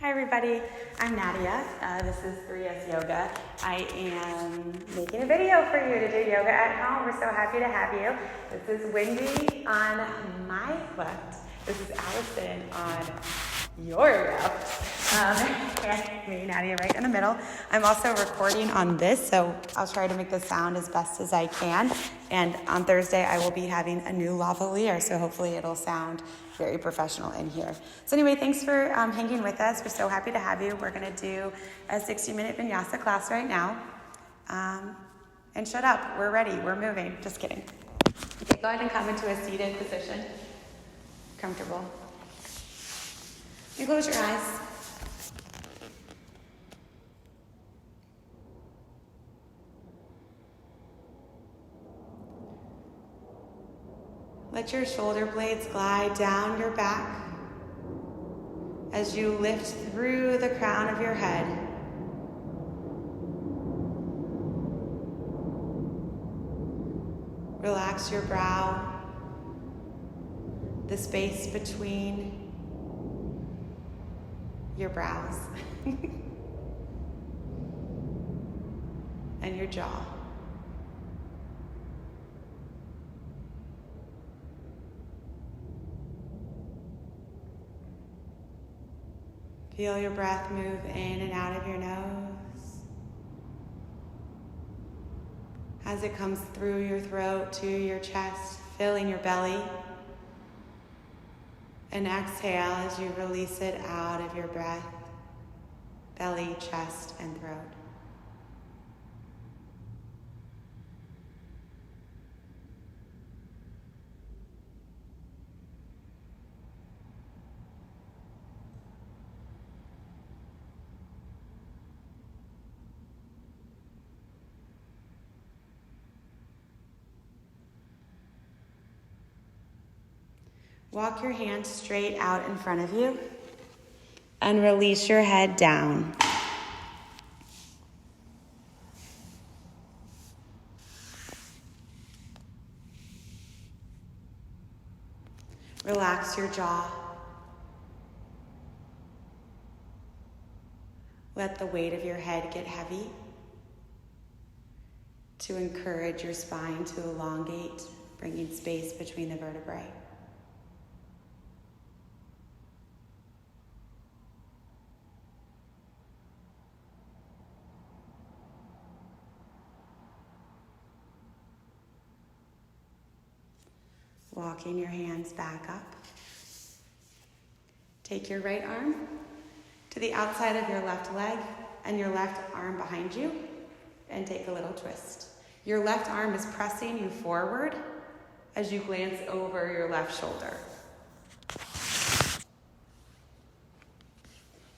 Hi everybody, I'm Nadeya. This is 3S Yoga. I am making a video for you to do yoga at home. We're so happy to have you. This is Wendy on my left. This is Allison on your left. And me, Nadeya, right in the middle. I'm also recording on this, so I'll try to make the sound as best as I can. And on Thursday, I will be having a new lavalier, so hopefully it'll sound very professional in here. So anyway, thanks for hanging with us. We're so happy to have you. We're going to do a 60-minute Vinyasa class right now. And shut up. We're ready. We're moving. Just kidding. Okay, go ahead and come into a seated position. Comfortable. You close your eyes. Let your shoulder blades glide down your back as you lift through the crown of your head. Relax your brow, the space between your brows and your jaw. Feel your breath move in and out of your nose as it comes through your throat to your chest, filling your belly. And exhale as you release it out of your breath, belly, chest, and throat. Walk your hands straight out in front of you and release your head down. Relax your jaw. Let the weight of your head get heavy to encourage your spine to elongate, bringing space between the vertebrae. Walking your hands back up. Take your right arm to the outside of your left leg and your left arm behind you and take a little twist. Your left arm is pressing you forward as you glance over your left shoulder.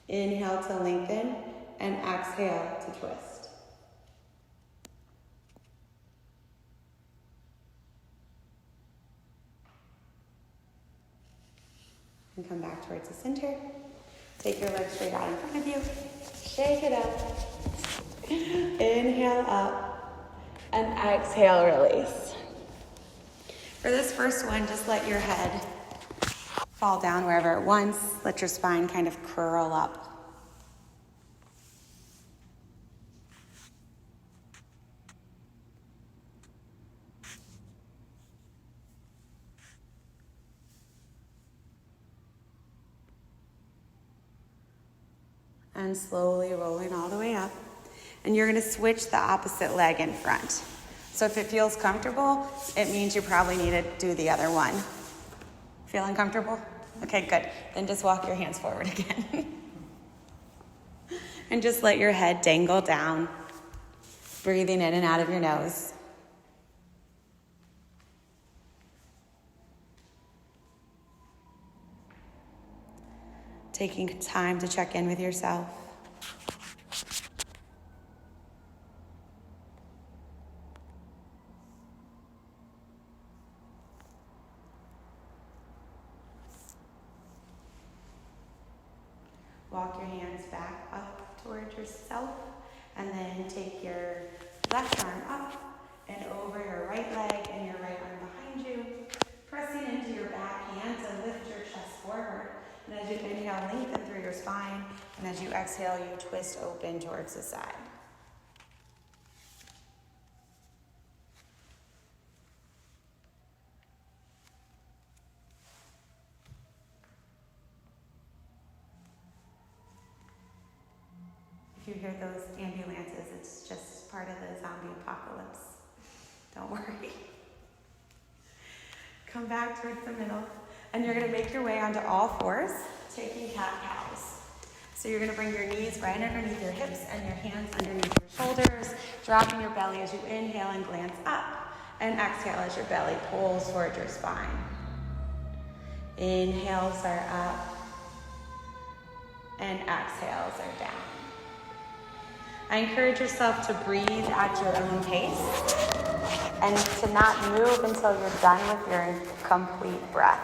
Inhale to lengthen and exhale to twist. And come back towards the center. Take your legs straight out in front of you. Shake it up. Inhale up. And exhale, release. For this first one, just let your head fall down wherever it wants. Let your spine kind of curl up. And slowly rolling all the way up. And you're going to switch the opposite leg in front. So if it feels comfortable, it means you probably need to do the other one. Feeling comfortable? Okay, good. Then just walk your hands forward again. And just let your head dangle down, breathing in and out of your nose. Taking time to check in with yourself. Walk your hands back up towards yourself and then take your left arm up and over your right leg and your right arm behind you, pressing into your back hand to lift your chest forward. And as you inhale, lengthen through your spine. And as you exhale, you twist open towards the side. If you hear those ambulances, it's just part of the zombie apocalypse. Don't worry. Come back towards the middle. And you're going to make your way onto all fours, taking cat-cows. So you're going to bring your knees right underneath your hips and your hands underneath your shoulders, dropping your belly as you inhale and glance up. And exhale as your belly pulls toward your spine. Inhales are up. And exhales are down. I encourage yourself to breathe at your own pace and to not move until you're done with your complete breath.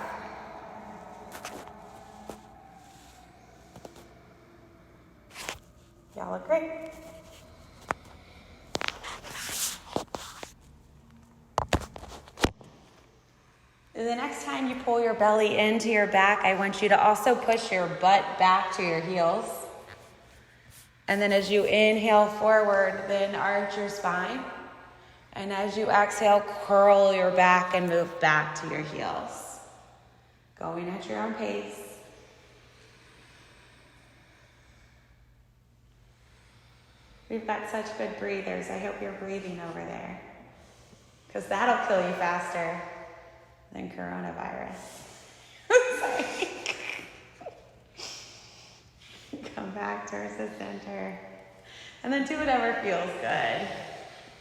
Y'all look great. The next time you pull your belly into your back, I want you to also push your butt back to your heels. And then as you inhale forward, then arch your spine. And as you exhale, curl your back and move back to your heels. Going at your own pace. We've got such good breathers. I hope you're breathing over there. Because that'll kill you faster than coronavirus. Sorry. Come back towards the center. And then do whatever feels good.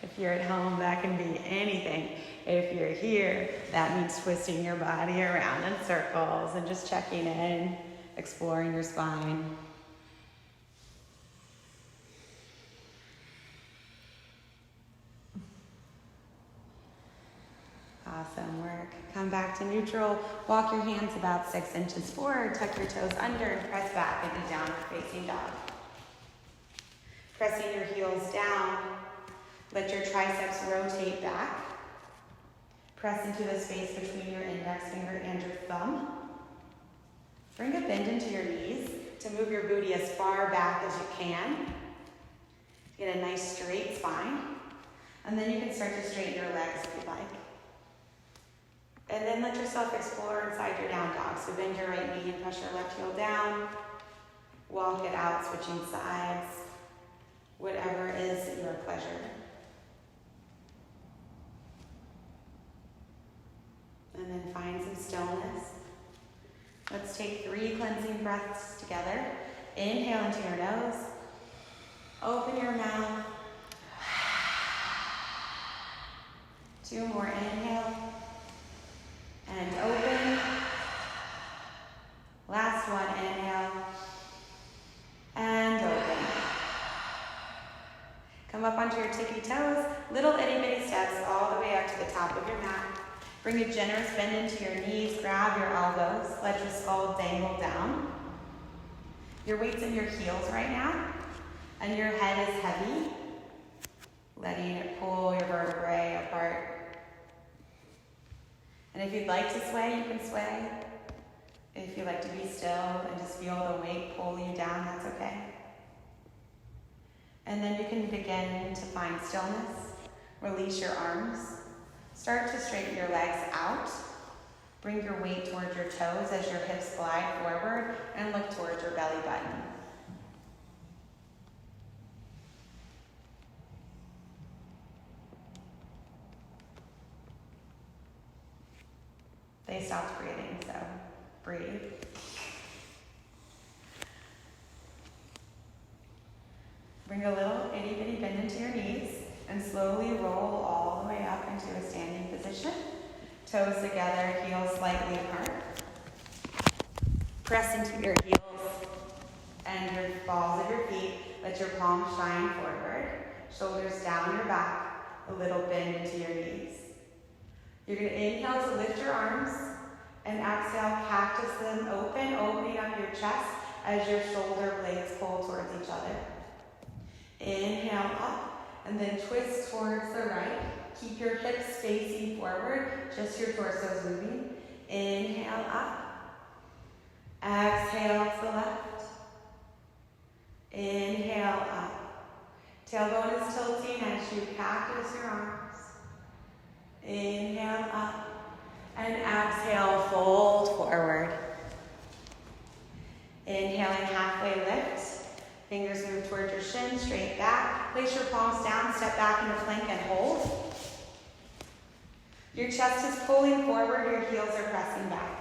If you're at home, that can be anything. If you're here, that means twisting your body around in circles and just checking in, exploring your spine. Awesome work. Come back to neutral. Walk your hands about 6 inches forward. Tuck your toes under and press back into downward facing dog. Pressing your heels down. Let your triceps rotate back. Press into the space between your index finger and your thumb. Bring a bend into your knees to move your booty as far back as you can. Get a nice straight spine. And then you can start to straighten your legs if you'd like. And then let yourself explore inside your down dog. So bend your right knee and press your left heel down. Walk it out, switching sides. Whatever is your pleasure. And then find some stillness. Let's take 3 cleansing breaths together. Inhale into your nose. Open your mouth. 2 more, inhale. And open. Last one, inhale. And open. Come up onto your tippy toes. Little itty bitty steps all the way up to the top of your mat. Bring a generous bend into your knees. Grab your elbows. Let your skull dangle down. Your weight's in your heels right now. And your head is heavy. Letting it pull your vertebrae apart. And if you'd like to sway, you can sway. If you'd like to be still and just feel the weight pull you down, that's okay. And then you can begin to find stillness. Release your arms. Start to straighten your legs out. Bring your weight towards your toes as your hips glide forward and look towards your belly button. They stopped breathing, so breathe. Bring a little itty bitty bend into your knees and slowly roll all the way up into a standing position. Toes together, heels slightly apart. Press into your heels and your balls of your feet. Let your palms shine forward. Shoulders down your back, a little bend into your knees. You're going to inhale to lift your arms and exhale, cactus them open, opening up your chest as your shoulder blades pull towards each other. Inhale up and then twist towards the right. Keep your hips facing forward, just your torso is moving. Inhale up Exhale to the left. Inhale up. Tailbone is tilting as you cactus your arms. Inhale up. And exhale, fold forward. Inhaling, halfway lift. Fingers move towards your shin, straight back. Place your palms down, step back into plank and hold. Your chest is pulling forward, your heels are pressing back.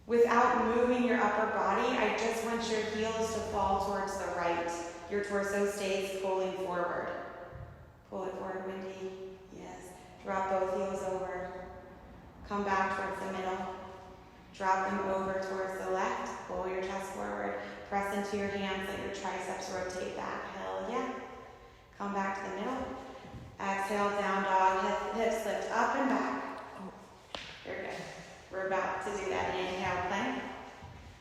Without moving your upper body, I just want your heels to fall towards the right. Your torso stays pulling forward. Pull it forward, Wendy. Yes. Drop both heels over. Come back towards the middle. Drop them over towards the left. Pull your chest forward. Press into your hands. Let your triceps rotate back. Hell yeah. Come back to the middle. Exhale, down dog. Hips lift up and back. Oh, you're good. We're about to do that. Inhale, plank.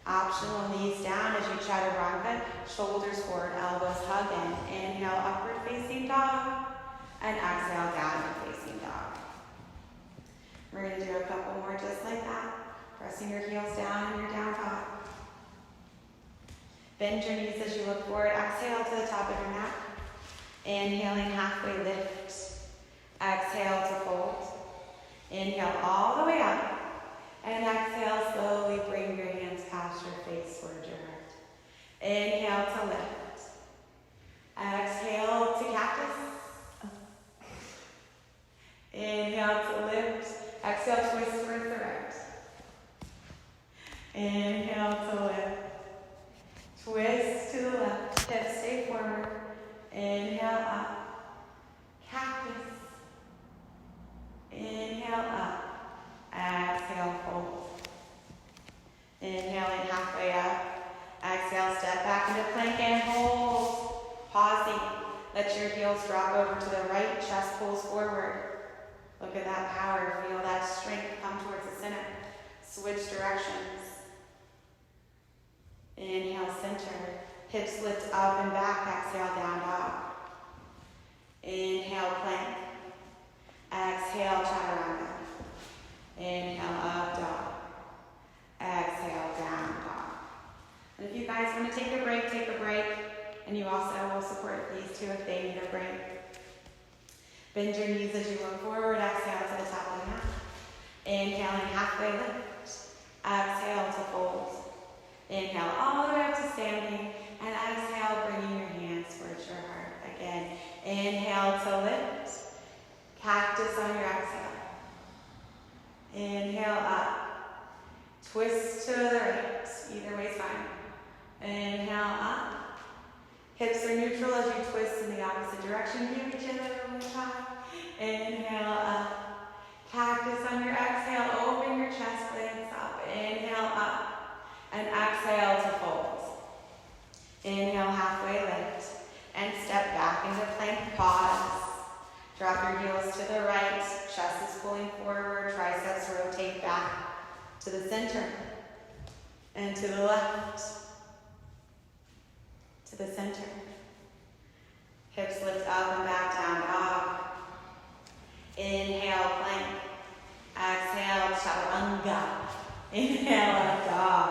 Optional knees down as you chaturanga. Shoulders forward, elbows hug in. Inhale, upward facing dog. And exhale, downward facing dog. We're going to do a couple more just like that. Pressing your heels down in your down dog. Bend your knees as you look forward. Exhale to the top of your mat. Inhaling, halfway lift. Exhale to fold. Inhale all the way up. And exhale, slowly bring your hands past your face towards your heart. Inhale to lift. Exhale to cactus. Inhale to lift. Exhale, twist towards the right. Inhale to lift. Twist to the left. Hips stay forward. Inhale up. Cactus. Inhale up. Exhale, fold. Inhaling halfway up. Exhale, step back into plank and hold. Pausing. Let your heels drop over to the right. Chest pulls forward. Look at that power. Feel that strength come towards the center. Switch directions. Inhale, center. Hips lift up and back. Exhale, down dog. Inhale, plank. Exhale, chaturanga. Inhale, up dog. Exhale, down dog. And if you guys want to take a break, take a break. And you also will support these two if they need a break. Bend your knees as you look forward. Exhale to the top of the mat. Inhaling, halfway lift. Exhale to fold. Inhale all the way up to standing. And exhale, bringing your hands towards your heart. Again, inhale to lift. Cactus on your exhale. Inhale up. Twist to the right. Either way is fine. Inhale up. Hips are neutral as you twist in the opposite direction. Give each other one time. Inhale up. Cactus on your exhale. Open your chest, blades up. Inhale up. And exhale to fold. Inhale, halfway lift. And step back into plank. Pause. Drop your heels to the right. Chest is pulling forward. Triceps rotate back to the center. And to the left. To the center. Hips lift up and back, down dog. Inhale, plank. Exhale, chaturanga. Inhale, up dog.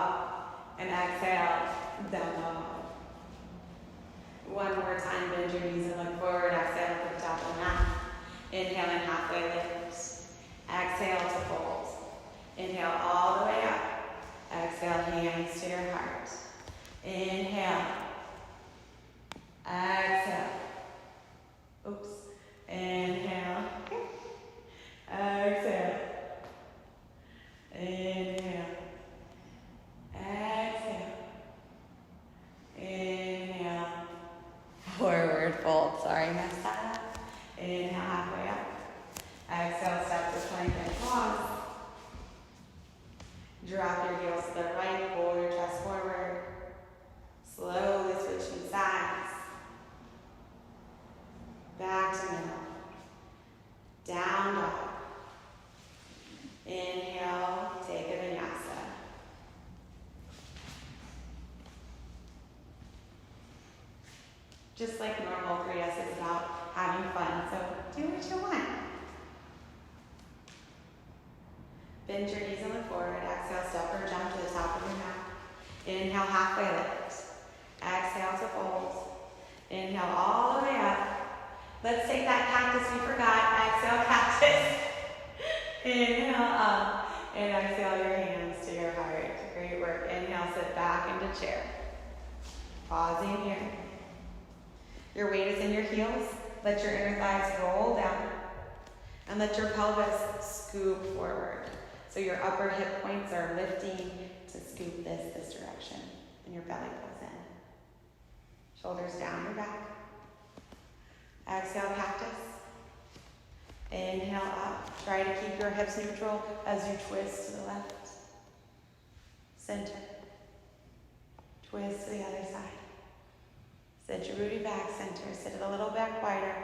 And exhale, down dog. One more time, bend your knees and look forward. Exhale to the top of the mat. Inhaling, halfway lift. Exhale to fold. Inhale all the way up. Exhale, hands to your heart. Inhale. Exhale. Oops. Inhale. Exhale. Inhale. Exhale. Inhale. Forward fold. Sorry, messed that up. Inhale, halfway up. Exhale, step to plank and pause. Drop your heels to the right. Pull your chest forward. Slowly switching sides. Back to middle. Down dog. Inhale, take a vinyasa. Just like normal, 3S is about having fun, so do what you want. Bend your knees and look forward. Exhale, step or jump to the top of your mat. Inhale, halfway lift. Exhale to fold. Inhale all the way up. Let's take that cactus we forgot. Exhale, cactus. Inhale up. And exhale your hands to your heart. Great work. Inhale, sit back into chair. Pausing here. Your weight is in your heels. Let your inner thighs roll down. And let your pelvis scoop forward. So your upper hip points are lifting to scoop this direction. And your belly pulls in. Shoulders down your back. Exhale, cactus. Inhale up. Try to keep your hips neutral as you twist to the left. Center. Twist to the other side. Sit your booty back, center. Sit it a little back wider.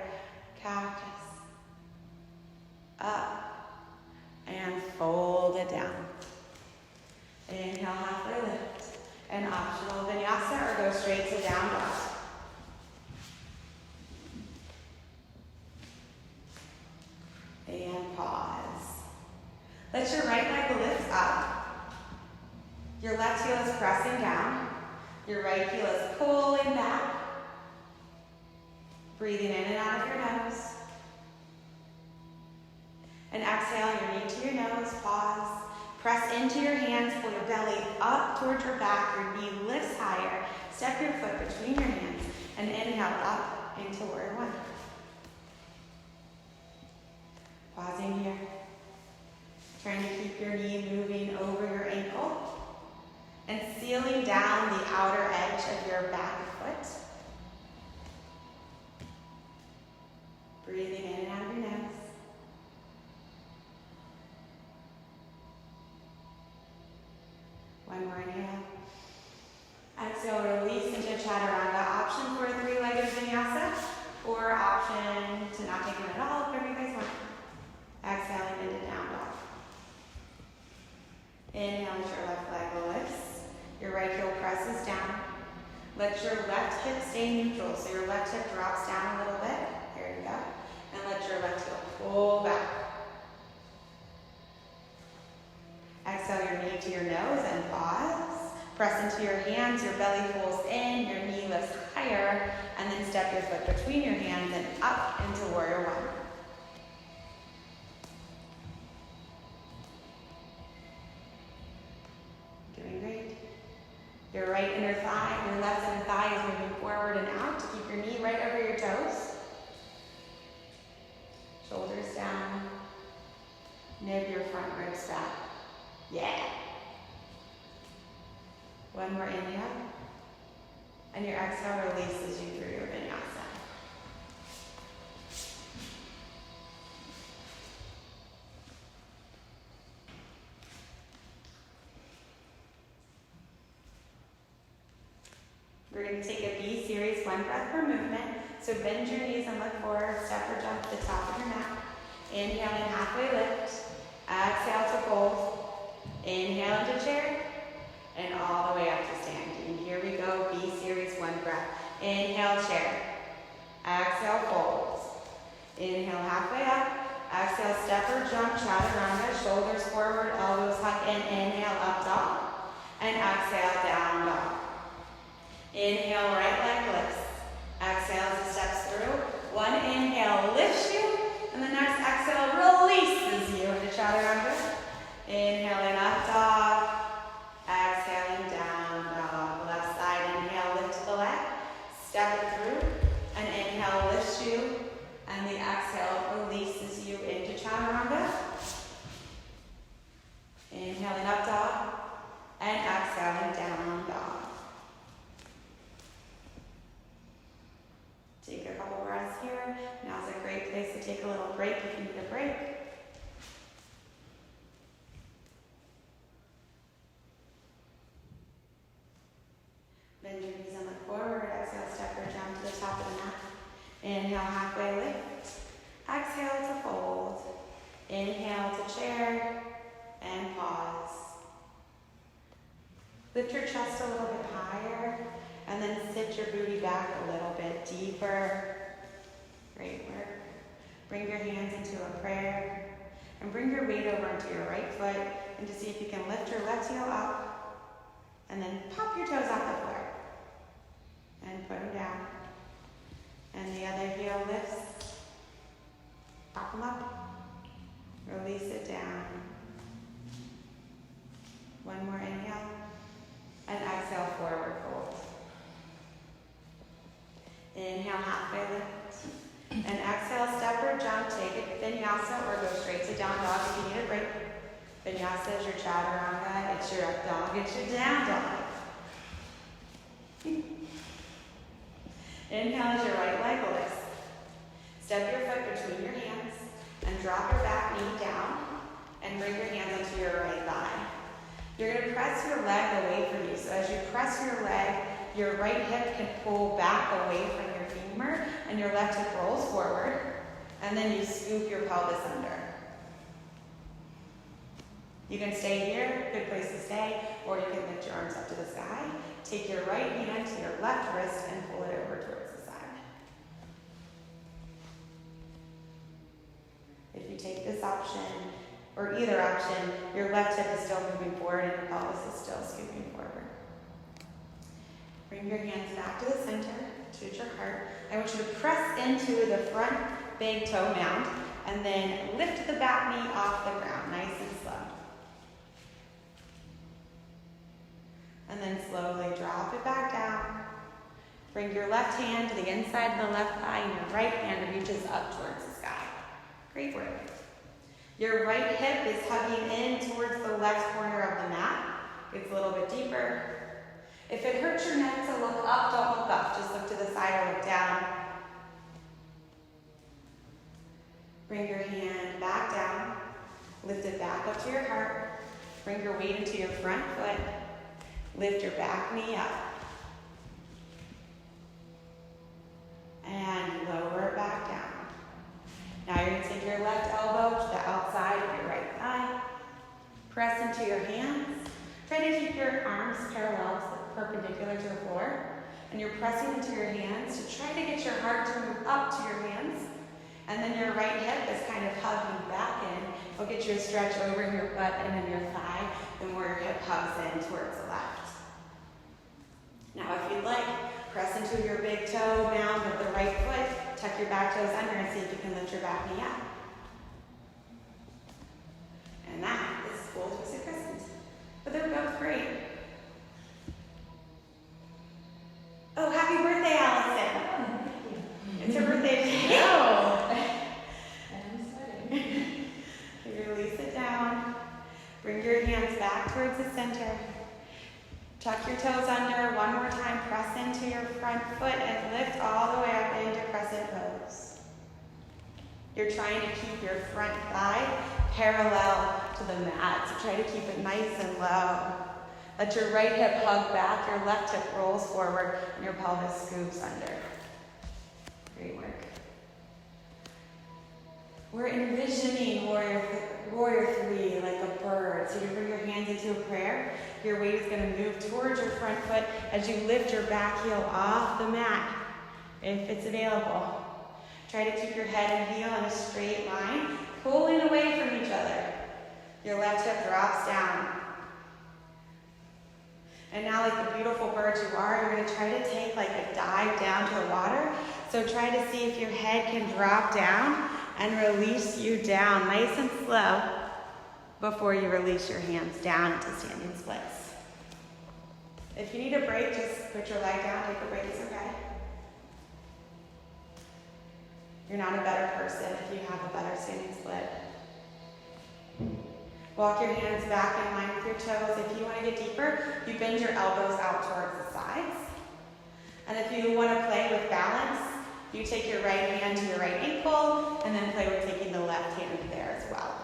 Cactus. Up. And fold it down. Inhale, halfway lift. An optional vinyasa or go straight to down dog. And pause. Let your right leg lift up. Your left heel is pressing down. Your right heel is pulling back. Breathing in and out of your nose. And exhale your knee to your nose. Pause. Press into your hands. Pull your belly up towards your back. Your knee lifts higher. Step your foot between your hands. And inhale up into warrior one. Pausing here. Trying to keep your knee moving over your ankle. And sealing down the outer edge of your back foot. Breathing in and out of your nose. One more inhale. Exhale, release into chaturanga. Option for a three-legged vinyasa or option to not take it at all, whatever you guys want. Exhaling into down dog. Inhale as your left leg lifts. Your right heel presses down. Let your left hip stay neutral. So your left hip drops down a little bit. There you go. And let your left heel pull back. Exhale your knee to your nose and pause. Press into your hands. Your belly pulls in. Your knee lifts higher. And then step your foot between your hands and up into warrior one. Doing great. Your right inner thigh, your left inner thigh is moving forward and out to keep your knee right over your toes. Shoulders down. Nib your front ribs back. Yeah. One more inhale. And your exhale releases you through your vinyasa. We're going to take a B series, one breath per movement. So bend your knees and look forward, step or jump to the top of your mat. Inhaling halfway lift. Exhale to fold. Inhale into chair. And all the way up to standing. Here we go, B series, one breath. Inhale, chair. Exhale, fold. Inhale, halfway up. Exhale, step or jump, chaturanga. Shoulders forward, elbows tuck in. Inhale, up dog. And exhale, down dog. Inhale, right leg lifts. Exhale as it steps through. One inhale lifts you, and the next exhale releases you into chaturanga. Inhaling up dog. Exhaling down dog. Left side inhale, lift the leg. Step it through. An inhale lifts you, and the exhale releases you into chaturanga. Inhaling up dog, and exhaling down dog. Take a couple breaths here. Now's a great place to take a little break if you need a break. Bend your knees and look forward. Exhale, step or jump to the top of the mat. Inhale, halfway lift. Exhale to fold. Inhale to chair. And pause. Lift your chest a little bit higher. And then sit your booty back a little bit deeper. Great work. Bring your hands into a prayer. And bring your weight over onto your right foot and just see if you can lift your left heel up and then pop your toes off the floor. And put them down. And the other heel lifts. Pop them up. Release it down. One more inhale. And exhale, forward fold. Inhale, halfway lift. And exhale, step or jump, take it Vinyasa or go straight to down dog if you need a break. Vinyasa is your chaturanga, it's your up dog, it's your down dog. Inhale as your right leg lifts. Step your foot between your hands and drop your back knee down and bring your hands onto your right thigh. You're going to press your leg away from you. So as you press your leg, your right hip can pull back away from your femur and your left hip rolls forward, and then you scoop your pelvis under. You can stay here, good place to stay, or you can lift your arms up to the sky. Take your right hand to your left wrist and pull it over towards the side. If you take this option, or either option, your left hip is still moving forward and your pelvis is still scooping forward. Bring your hands back to the center, towards your heart. I want you to press into the front big toe mound and then lift the back knee off the ground, nice and slow. And then slowly drop it back down. Bring your left hand to the inside of the left thigh and your right hand reaches up towards the sky. Great work. Your right hip is hugging in towards the left corner of the mat. It's a little bit deeper. If it hurts your neck to look up, don't look up. Just look to the side or look down. Bring your hand back down. Lift it back up to your heart. Bring your weight into your front foot. Lift your back knee up. And lower it back down. Now you're going to take your left elbow to the outside of your right thigh. Press into your hands. Try to keep your arms parallel, perpendicular to the floor. And you're pressing into your hands to try to get your heart to move up to your hands. And then your right hip is kind of hugging back in. It'll get you a stretch over in your butt and in your thigh, the more your hip hugs in towards the left. Now if you'd like, press into your big toe mound with the right foot. Tuck your back toes under and see if you can lift your back knee up. And that is full twisted crescent. But they're both great. Oh, happy birthday, Allison. It's her birthday today. I'm sweating. You release it down. Bring your hands back towards the center. Tuck your toes under. One more time. Press into your front foot and lift all the way up into crescent pose. You're trying to keep your front thigh parallel to the mat. So try to keep it nice and low. Let your right hip hug back. Your left hip rolls forward and your pelvis scoops under. Great work. We're envisioning warrior 3 like a bird. So you bring your hands into a prayer. Your weight is going to move towards your front foot as you lift your back heel off the mat, if it's available. Try to keep your head and heel in a straight line, pulling away from each other. Your left hip drops down. And now, like the beautiful bird you are, you're going to try to take like a dive down to the water. So try to see if your head can drop down and release you down nice and slow before you release your hands down into standing splits. If you need a break, just put your leg down, take a break, it's okay. You're not a better person if you have a better standing split. Walk your hands back in line with your toes. If you want to get deeper, you bend your elbows out towards the sides. And if you want to play with balance, you take your right hand to your right ankle and then play with taking the left hand there as well.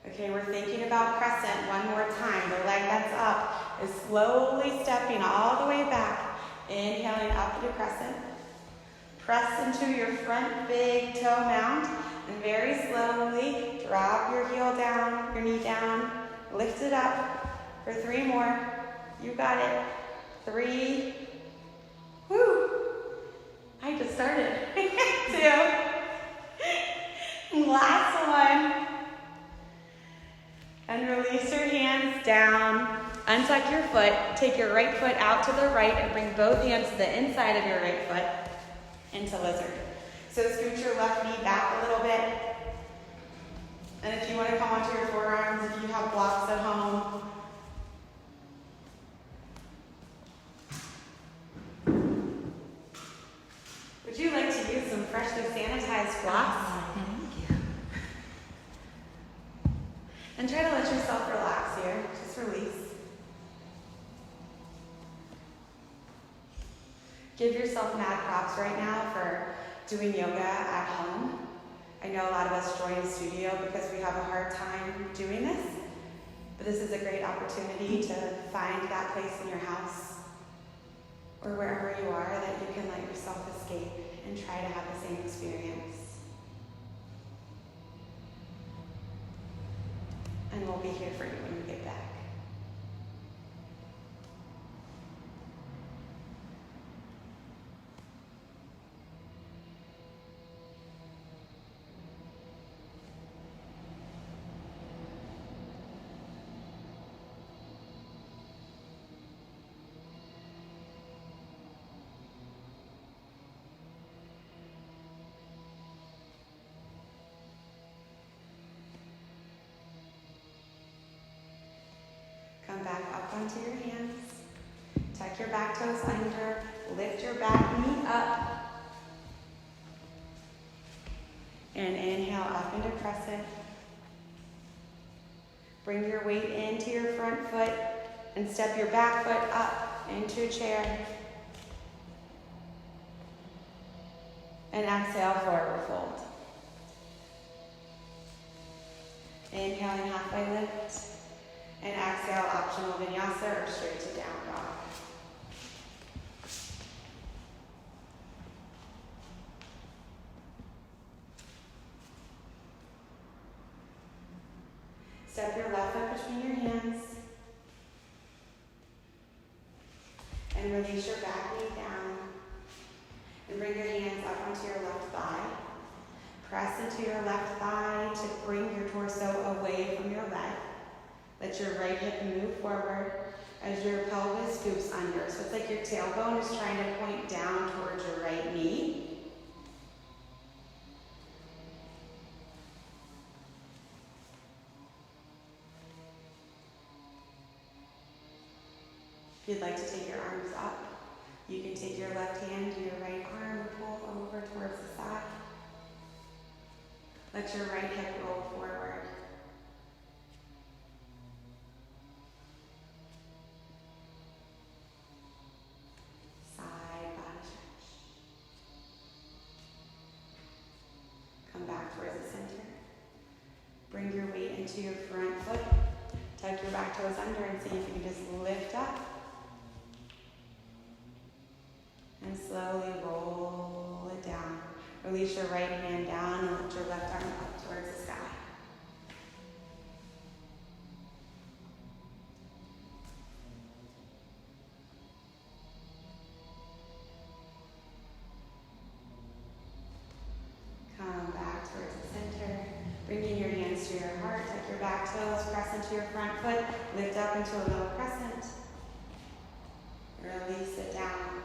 Okay, we're thinking about crescent one more time. The leg that's up is slowly stepping all the way back. Inhaling up into crescent. Press into your front big toe mound and very slowly drop your heel down, your knee down, lift it up for 3 more. You got it. 3. Woo! I I just started. 2. Last one. And release your hands down. Untuck your foot. Take your right foot out to the right and bring both hands to the inside of your right foot into lizard. So scoot your left knee back a little bit. And if you want to come onto your forearms, if you have blocks at home, would you like to use some freshly sanitized blocks? Thank you. And try to let yourself relax here. Just release. Give yourself mad props right now for doing yoga at home. I know a lot of us join the studio because we have a hard time doing this, but this is a great opportunity to find that place in your house or wherever you are that you can let yourself escape and try to have the same experience. And we'll be here for you when you get back. Come back up onto your hands. Tuck your back toes under. Lift your back knee up. And inhale up into crescent. Bring your weight into your front foot and step your back foot up into a chair. And exhale, forward fold. Inhaling halfway lift. And exhale, optional vinyasa or straight to down dog. Step your left foot between your hands. And release your back knee down. And bring your hands up onto your left thigh. Press into your left thigh to bring your torso away from your leg. Let your right hip move forward as your pelvis scoops under. So it's like your tailbone is trying to point down towards your right knee. If you'd like to take your arms up, you can take your left hand to your right arm and pull over towards the side. Let your right hip roll forward. Towards the center. Bring your weight into your front foot. Tuck your back toes under and see if you can just lift up. And slowly roll it down. Release your right hand down and lift your left arm up towards the sky. Come back towards the center. Bringing your hands to your heart. Tuck your back toes. Press into your front foot. Lift up into a little crescent. Release it down.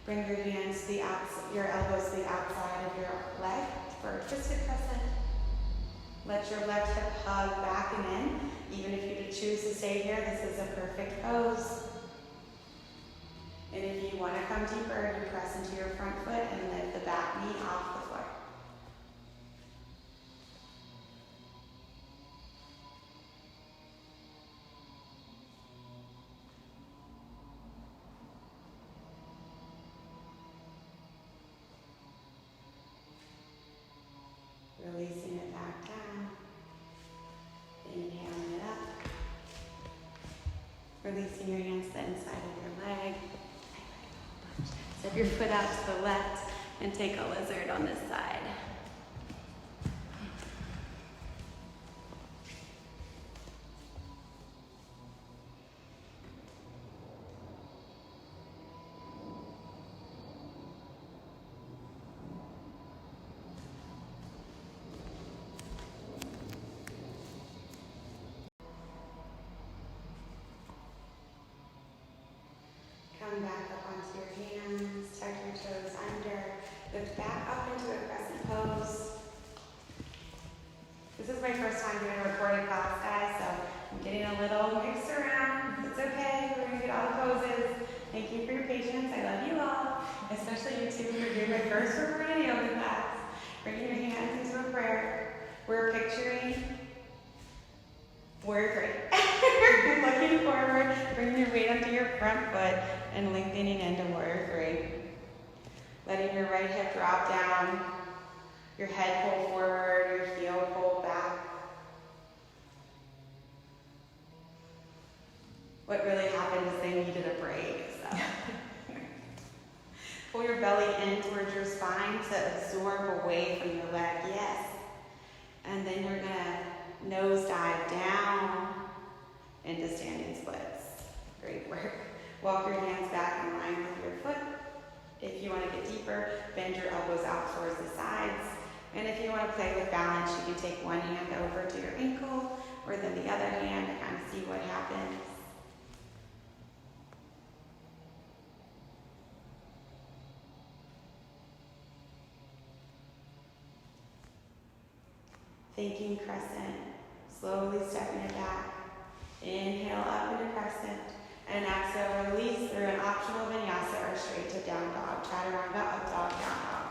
Bring your hands to the outside, your elbows to the outside of your leg for a twisted crescent. Let your left hip hug back and in. Even if you choose to stay here, this is a perfect pose. And if you want to come deeper, you press into your front foot and lift the back knee off the floor. Releasing it back down. Inhaling it up. Releasing your hands to the inside of your leg. Step your foot out to the left and take a lizard on this side. onto your hands, tuck your toes under, lift back up into a crescent pose. This is my first time doing a recorded class, guys, so I'm getting a little mixed around. It's okay, we're gonna get all the poses. Thank you for your patience, I love you all, especially you two for doing my first recorded yoga class. Bringing your hands into a prayer. We're picturing warrior three. Looking forward, bringing your weight onto your front foot and lengthening into warrior three. Letting your right hip drop down, your head pull forward, your heel pull back. What really happened is they needed a break, so. Pull your belly in towards your spine to absorb away from your leg, yes. And then you're gonna nose dive down into standing splits. Great work. Walk your hands back in line with your foot. If you want to get deeper, bend your elbows out towards the sides. And if you want to play with balance, you can take one hand over to your ankle or then the other hand to kind of see what happens. Thinking crescent, slowly stepping it back. Inhale up into crescent, and exhale, release through an optional vinyasa or straight to down dog. Chaturanga, up dog, down dog.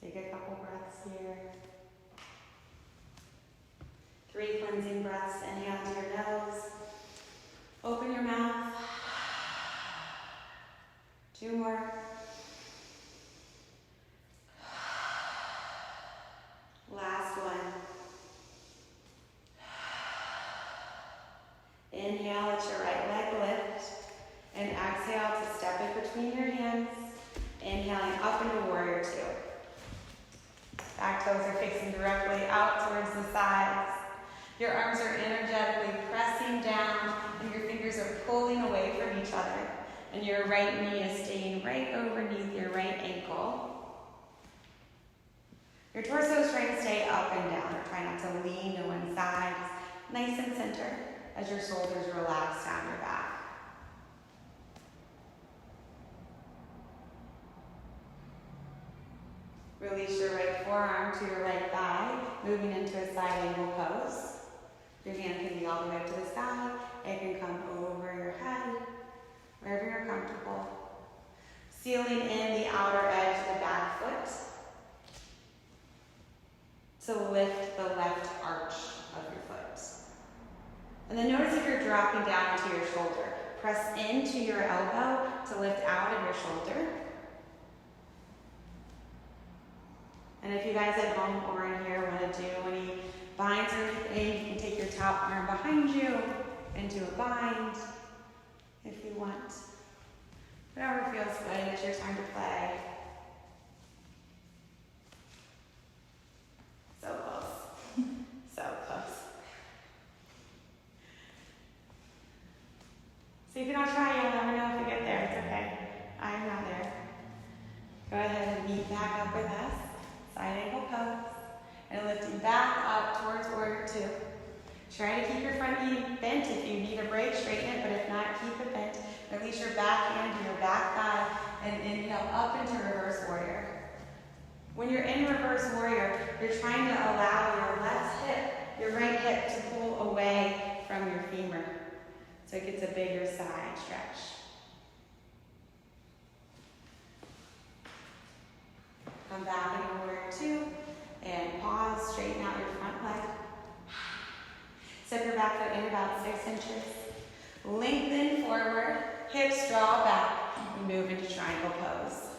Take a couple breaths here. 3 cleansing breaths. Inhale to your nose. Open your mouth. 2 more. Last one. Inhale, let your right leg lift. And exhale to step it between your hands. Inhaling up into warrior 2. Back toes are facing directly out towards the sides. Your arms are energetically pressing down and your fingers are pulling away from each other. And your right knee is staying right underneath your right ankle. Your torso is trying to stay up and down. Try not to lean to one side. Nice and center as your shoulders relax down your back. Release your right forearm to your right thigh, moving into a side angle pose. Your hand can be all the way up to the sky. It can come over your head, wherever you're comfortable. Sealing in the outer edge of the back foot to lift the left arch of your foot. And then notice if you're dropping down into your shoulder. Press into your elbow to lift out of your shoulder. And if you guys at home or in here want to do any binds or anything, you can take your top arm behind you and do a bind if you want. Whatever feels good, it's your time to play. So close. So close. So if you don't try, you'll never know if you get there. It's okay. I am not there. Go ahead and meet back up with us. Side angle pose. And lifting back up towards warrior 2. Try to keep your front knee bent. If you need a break, straighten it, but if not, keep it bent. Release your back hand to your back thigh and inhale up into reverse warrior. When you're in reverse warrior, you're trying to allow your left hip, your right hip to pull away from your femur. So it gets a bigger side stretch. Come back into warrior 2 and pause, straighten out your front leg. Step your back foot in about 6 inches. Lengthen forward, hips draw back, and move into triangle pose.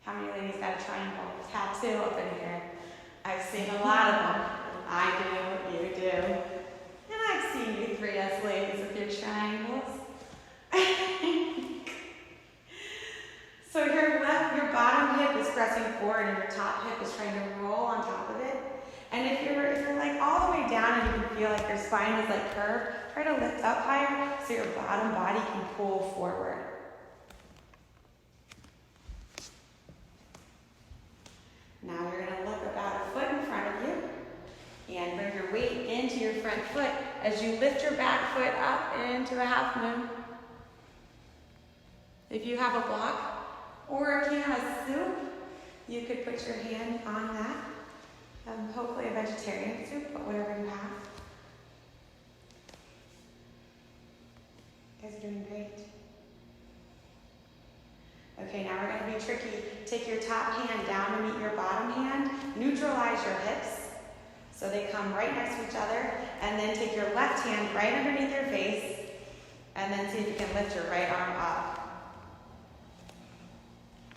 How many ladies got a triangle tattoo up in here? I've seen a lot of them. I do, you do. And I've seen you 3S ladies with your triangles. So your bottom hip is pressing forward and your top hip is trying to roll on top of it. And if you're like all the way down and you can feel like your spine is like curved, try to lift up higher so your bottom body can pull forward. Now you're going to look about a foot in front of you and bring your weight into your front foot as you lift your back foot up into a half moon. If you have a block or a can of soup, you could put your hand on that. Hopefully a vegetarian soup, but whatever you have. You guys are doing great. Okay, now we're going to be tricky. Take your top hand down to meet your bottom hand. Neutralize your hips so they come right next to each other. And then take your left hand right underneath your face. And then see if you can lift your right arm up.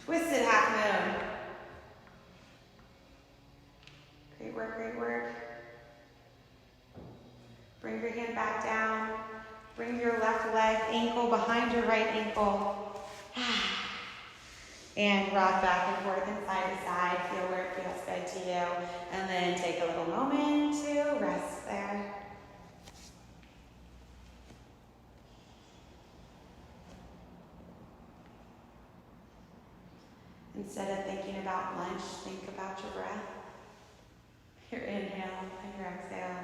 Twisted half moon. Great work, great work. Bring your hand back down. Bring your left leg ankle behind your right ankle. And rock back and forth and side to side. Feel where it feels good to you. And then take a little moment to rest there. Instead of thinking about lunch, think about your breath. Your inhale and your exhale.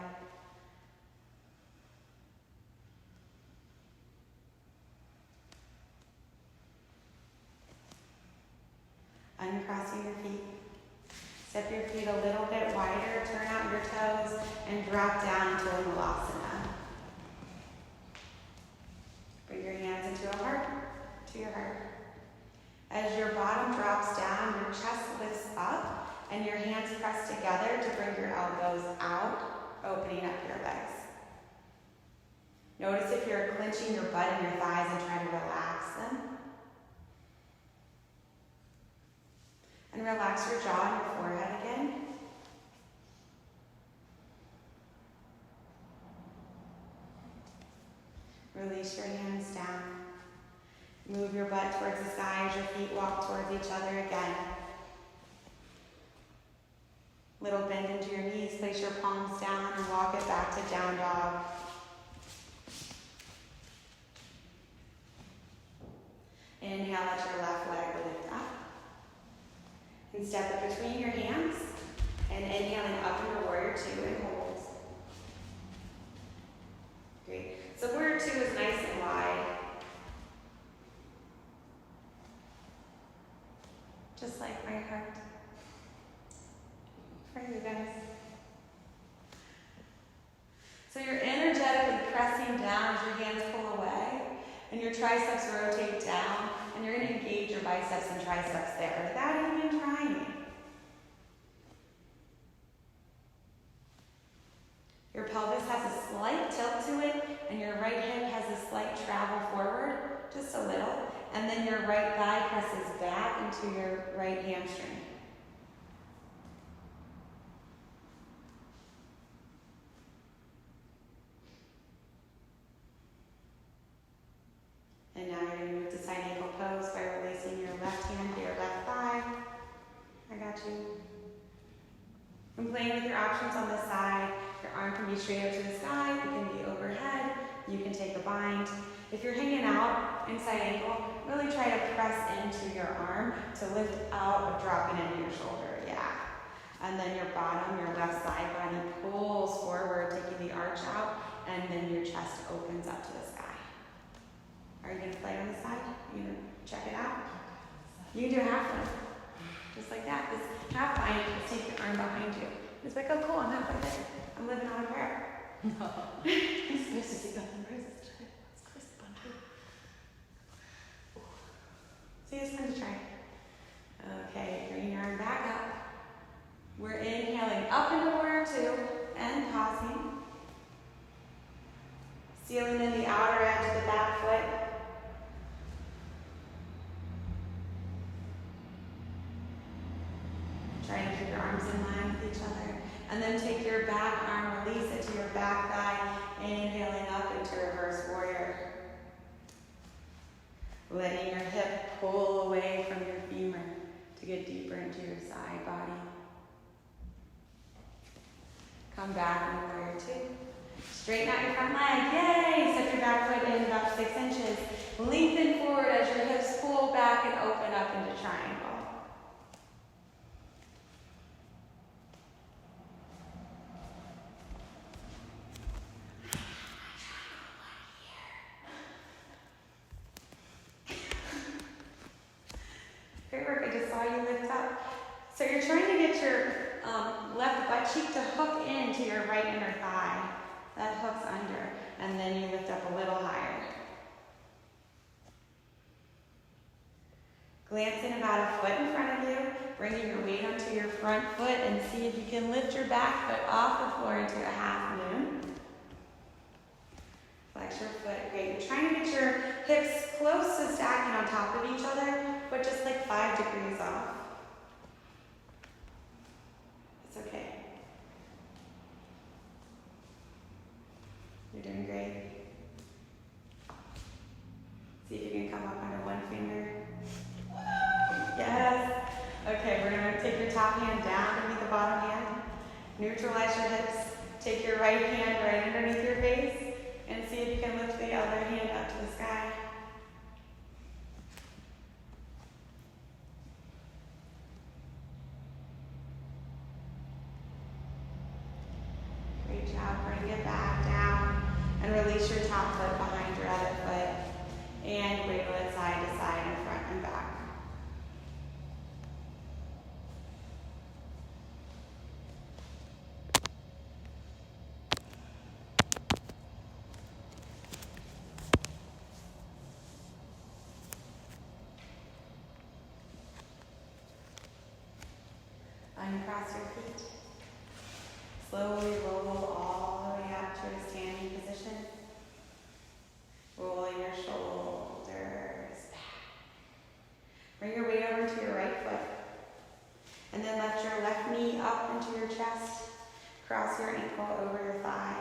Uncrossing your feet. Step your feet a little bit wider, turn out your toes, and drop down into a Vinyasa. Bring your hands into a heart, to your heart. As your bottom drops down, your chest lifts up, and your hands press together to bring your elbows out, opening up your legs. Notice if you're clenching your butt and your thighs and try to relax them. And relax your jaw and your forehead again. Release your hands down. Move your butt towards the sky as your feet walk towards each other again. Little bend into your knees. Place your palms down and walk it back to down dog. Inhale, let your left leg lift up. And step up between your hands. And inhaling up into warrior two and hold. Great. So warrior two is nice and wide. Just like my heart. For you guys. So you're energetically pressing down as your hands pull away. And your triceps rotate down. And you're going to engage your biceps and triceps there without even trying. Your pelvis has a slight tilt to it, and your right hip has a slight travel forward, just a little. And then your right thigh presses back into your right hamstring. And now you're going to move to side ankle pose by releasing your left hand to your left thigh. I got you. And playing with your options on the side. Your arm can be straight up to the sky. It can be overhead. You can take a bind. If you're hanging out in side ankle, really try to press into your arm to lift out of dropping into your shoulder. Yeah. And then your bottom, your left side body pulls forward, taking the arch out, and then your chest opens up to the sky. Are you going to play on the side? You going to check it out? You can do a half one. Just like that. This half bind, just take your arm behind you. It's like, oh cool, I'm halfway there. I'm living on a prayer. No. See, it's fun to try. Okay, bring your arm back up. We're inhaling up into warrior two and pausing. Sealing in the outer edge of the back foot. Try to keep your arms in line with each other. And then take your back arm, release it to your back thigh, inhaling up into reverse warrior. Letting your hip pull away from your femur to get deeper into your side body. Come back in warrior two. Straighten out your front leg. Yay! Step your back foot in about 6 inches. Lengthen forward as your hips pull back and open up into triangle. your left butt cheek to hook into your right inner thigh. That hooks under, and then you lift up a little higher. Glancing about a foot in front of you, bringing your weight onto your front foot, and see if you can lift your back foot off the floor into a half moon. Flex your foot. Great. You're trying to get your hips close to stacking on top of each other, but just like 5 degrees off. It's okay. You're doing great. See if you can come up under one finger. Yes. Okay, we're going to take your top hand down underneath the bottom hand. Neutralize your hips. Take your right hand right underneath your face and see if you can lift the other hand up to the sky. Great job. Bring it back down and release your top foot behind your other foot and wiggle it side to side and front and back. Uncross your feet. Slowly roll all the way up to a standing position. Roll your shoulders back. Bring your weight over to your right foot. And then lift your left knee up into your chest. Cross your ankle over your thigh.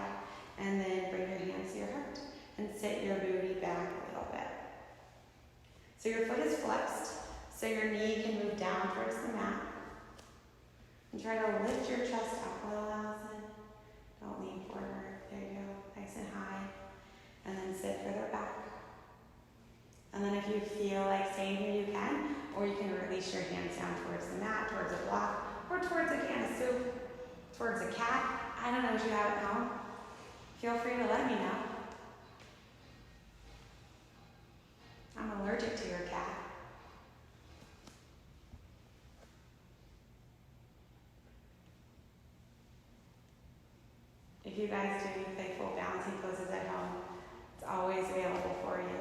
And then bring your hands to your heart. And sit your booty back a little bit. So your foot is flexed. So your knee can move down towards the mat. And try to lift your chest up a little, Allison. Don't lean forward. There you go. Nice and high. And then sit further back. And then if you feel like staying here, you can. Or you can release your hands down towards the mat, towards a block, or towards a can of soup, towards a cat. I don't know what you have at home. Feel free to let me know. I'm allergic to your cat. If you guys do playful balancing poses at home, it's always available for you.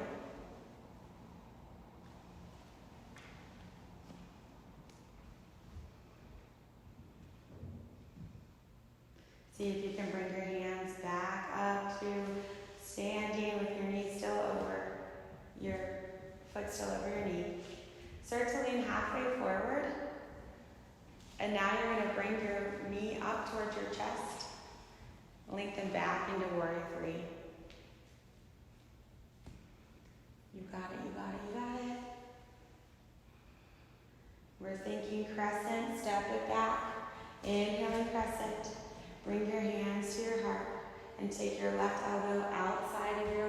See if you can bring your hands back up to standing with your knee still over, your foot still over your knee. Start to lean halfway forward. And now you're going to bring your knee up towards your chest. Lengthen back into warrior 3. You got it, you got it, you got it. We're thinking crescent, step it back. Inhaling crescent. Bring your hands to your heart and take your left elbow outside of your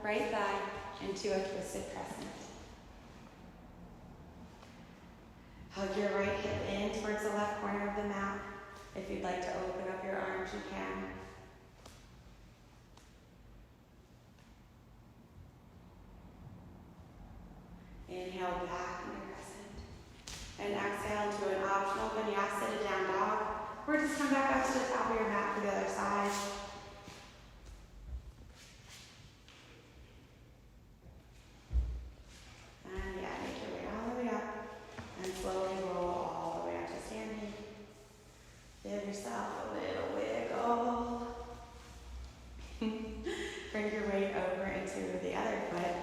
right thigh into a twisted crescent. Hug your right hip in towards the left corner of the mat. If you'd like to open up your arms, you can. Inhale back into crescent. And exhale into an optional Vinyasa to down dog. Or just come back up to the top of your mat for the other side. And yeah, make your way all the way up. And slowly roll all the way up to standing. Give yourself a little wiggle. Bring your weight over into the other foot.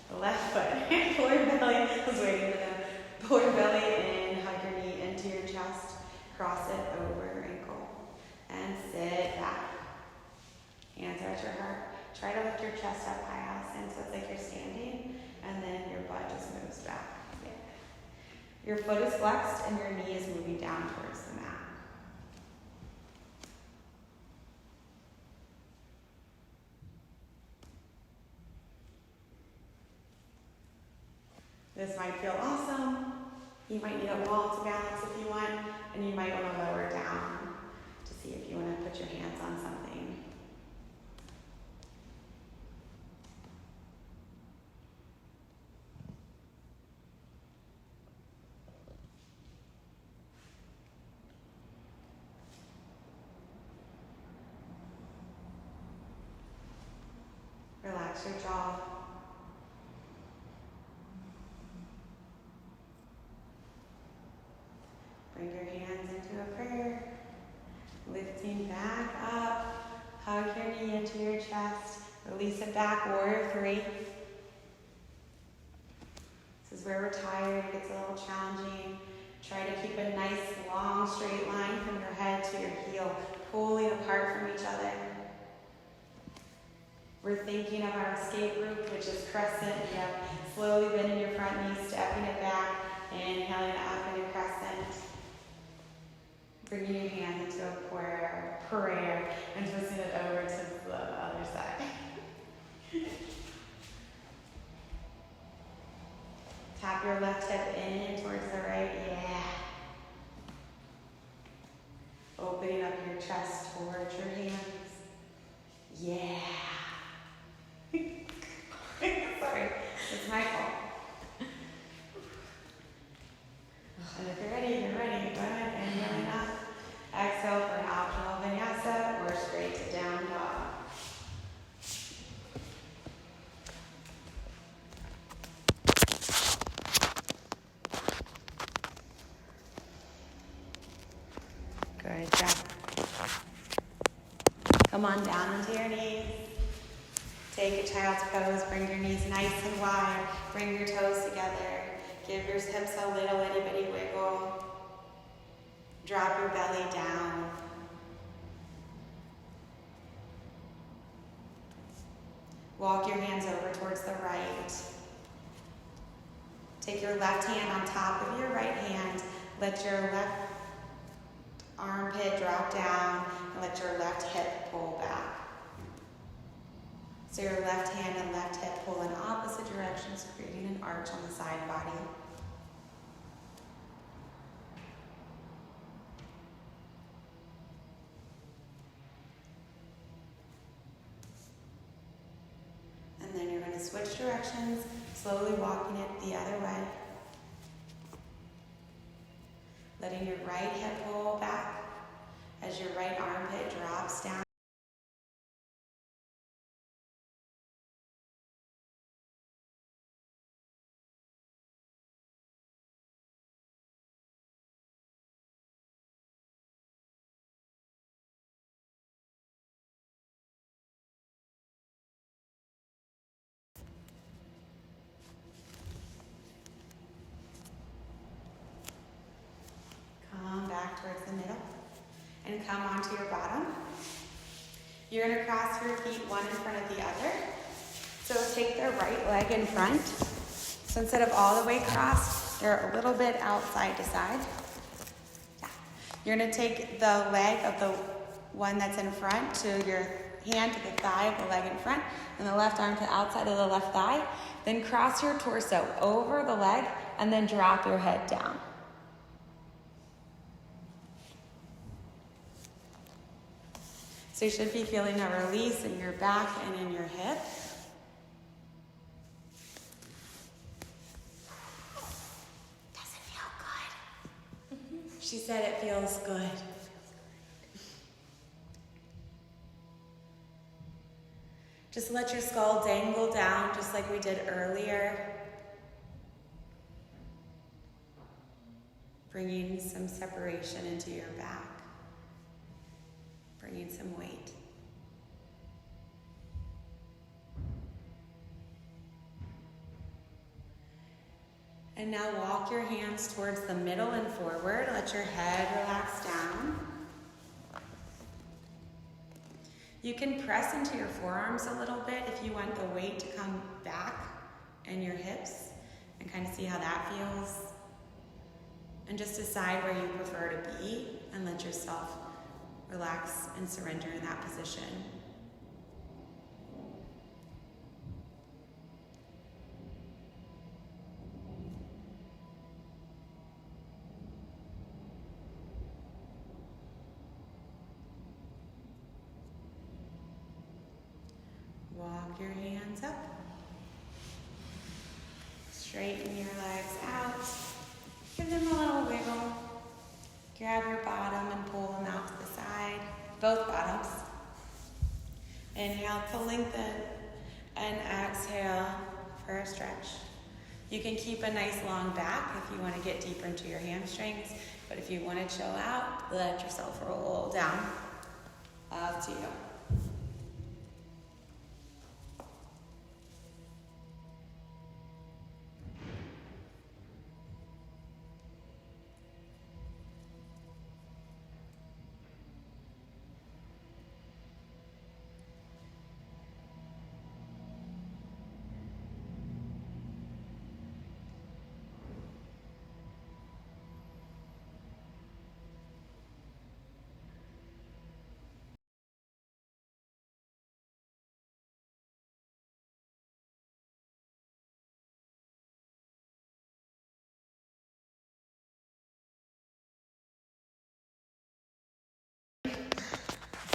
The left foot. Pull your belly. I was waiting for them. Pull your belly in. Hug your knee into your chest. Cross it over your ankle. And sit back. Hands are at your heart. Try to lift your chest up high, Allison, so it's like you're standing. And then your butt just moves back. Yeah. Your foot is flexed and your knee is moving down towards the mat. This might feel awesome. You might need a wall to balance if you want, and you might want to lower down to see if you want to put your hands on something. your jaw. Bring your hands into a prayer. Lifting back up. Hug your knee into your chest. Release it back, warrior three. This is where we're tired. It gets a little challenging. Try to keep a nice, long, straight line from your head to your heel, pulling apart from each other. We're thinking of our escape route, which is crescent. You have slowly bending your front knee, stepping it back, inhaling up into crescent. Bringing your hands into a prayer, and twisting it over to the other side. Tap your left hip in towards the right, yeah. Opening up your chest towards your hands, yeah. Sorry, it's my fault. And if you're ready, go ahead and yelling up. Exhale for an optional vinyasa or straight to down dog. Good job. Come on down into your knees. Take a child's pose. Bring your knees nice and wide. Bring your toes together. Give your hips a little itty bitty wiggle. Drop your belly down. Walk your hands over towards the right. Take your left hand on top of your right hand. Let your left armpit drop down and let your left hip pull back. So your left hand and left hip pull in opposite directions, creating an arch on the side body. And then you're going to switch directions, slowly walking it the other way. Letting your right hip pull back as your right armpit drops down. Come back towards the middle and come onto your bottom. You're going to cross your feet one in front of the other. So take the right leg in front. So instead of all the way crossed, they're a little bit outside to side. Yeah. You're going to take the leg of the one that's in front to your hand to the thigh of the leg in front, and the left arm to the outside of the left thigh. Then cross your torso over the leg and then drop your head down. So you should be feeling a release in your back and in your hip. Does it feel good? She said it feels good. Just let your skull dangle down just like we did earlier. Bringing some separation into your back. Bringing some weight. And now walk your hands towards the middle and forward. Let your head relax down. You can press into your forearms a little bit if you want the weight to come back in your hips and kind of see how that feels. And just decide where you prefer to be and let yourself relax and surrender in that position. Walk your hands up. Straighten your legs out. Give them a little wiggle. Grab your bottom and pull them out to the side, both bottoms. Inhale to lengthen, and You can keep a nice long back if you want to get deeper into your hamstrings, but if you want to chill out, let yourself roll down. Up to you.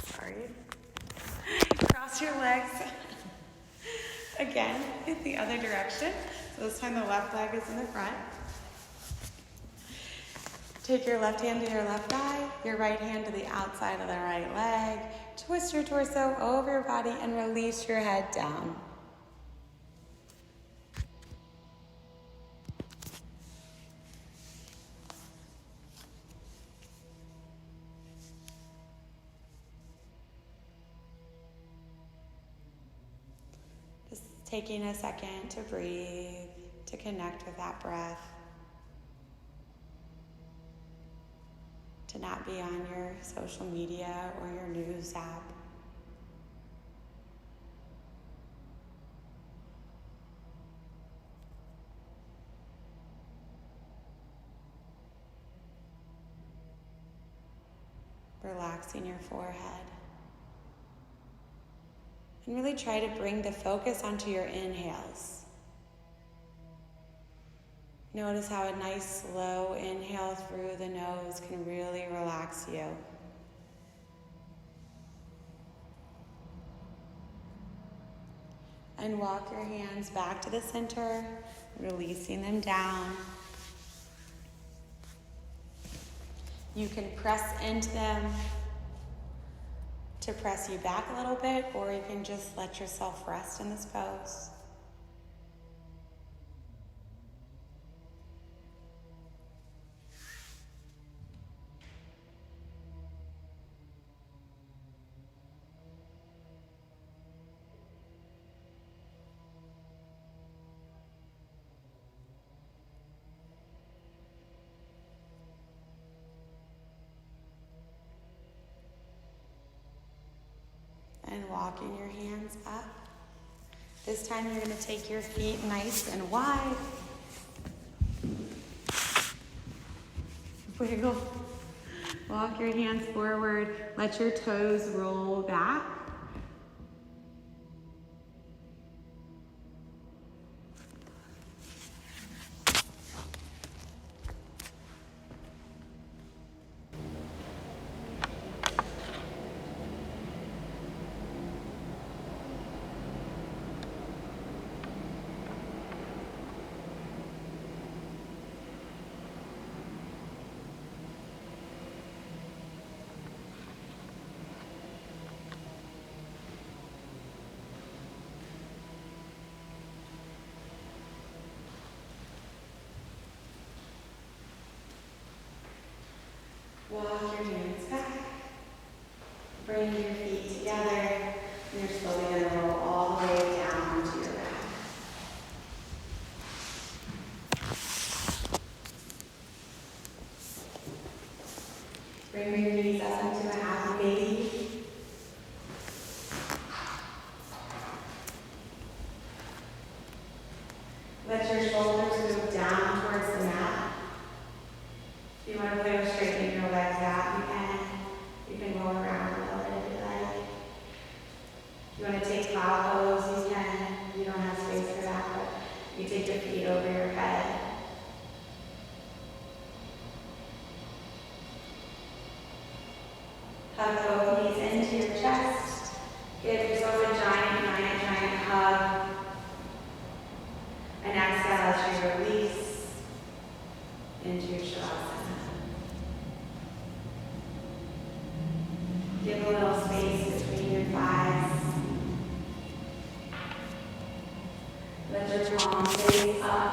Sorry. Cross your legs. Again, in the other direction. So this time the left leg is in the front. Take your left hand to your left thigh, your right hand to the outside of the right leg. Twist your torso over your body and release your head down. Just taking a second to breathe, to connect with that breath. To not be on your social media or your news app. Relaxing your forehead. And really try to bring the focus onto your inhales. Notice how a nice slow inhale through the nose can really relax you. And walk your hands back to the center, releasing them down. You can press into them to press you back a little bit, or you can just let yourself rest in this pose. And walking your hands up. This time you're going to take your feet nice and wide. Wiggle. Walk your hands forward. Let your toes roll back. Walk your hands back. Bring your feet together. And you're slowly going to roll all the way down to your back. Bring your knees up into a happy baby. Let your shoulders move down towards the mat. If you want to play with straightening your legs out, you can. You can roll around a little bit if you like. If you want to take cloud pose, you can. You don't have space for that, but you take your feet over your head. Hug both knees into your chest. Give yourself a giant, giant, giant hug. And exhale as you release into your shavasana. Give a little space between your thighs. Let your palms face up.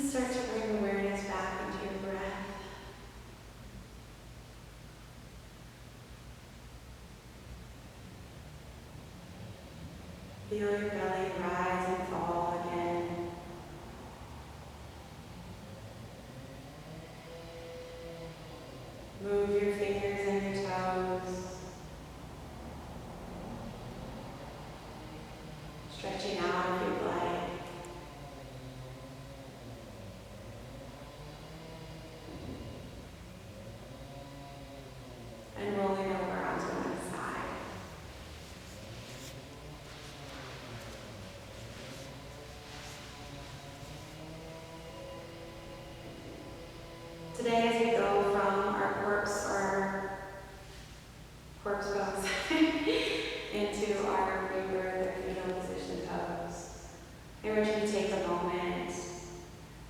Start to bring awareness back into your breath. Feel your belly rise and fall again. Move your fingers and your toes. Stretching out if you'd like. And rolling over onto one side. Today, as we go from our corpse pose into our rebirth or fetal position pose, I want you to take a moment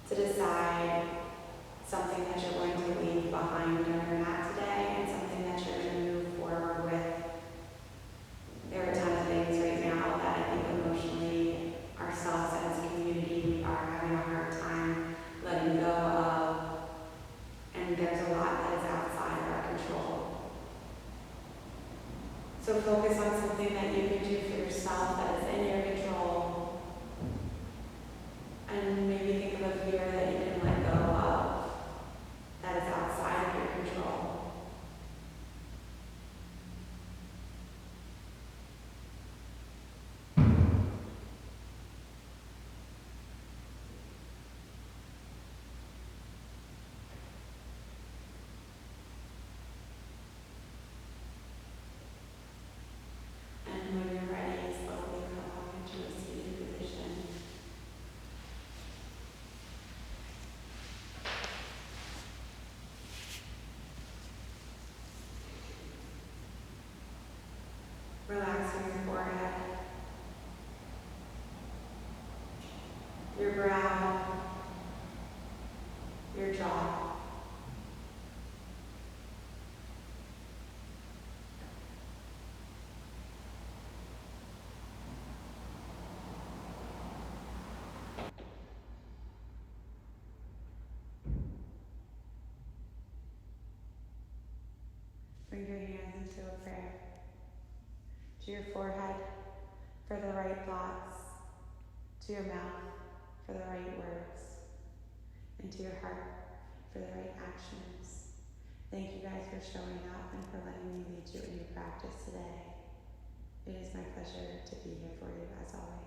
to decide something that you're going to leave behind on your mat today and something that you're going to move forward with. There are a ton of things right now that I think emotionally ourselves as a community we are having a hard time letting go of, and there's a lot that is outside of our control. So focus on something that you can do for yourself that is in your control, and maybe think of a fear that you can let go of that is outside of your control. And when you're ready, slowly come up into a seated position. Relaxing your forehead, your brow, your jaw. Bring your hands into a prayer. To your forehead for the right thoughts, to your mouth for the right words, and to your heart for the right actions. Thank you guys for showing up and for letting me lead you in your practice today. It is my pleasure to be here for you as always.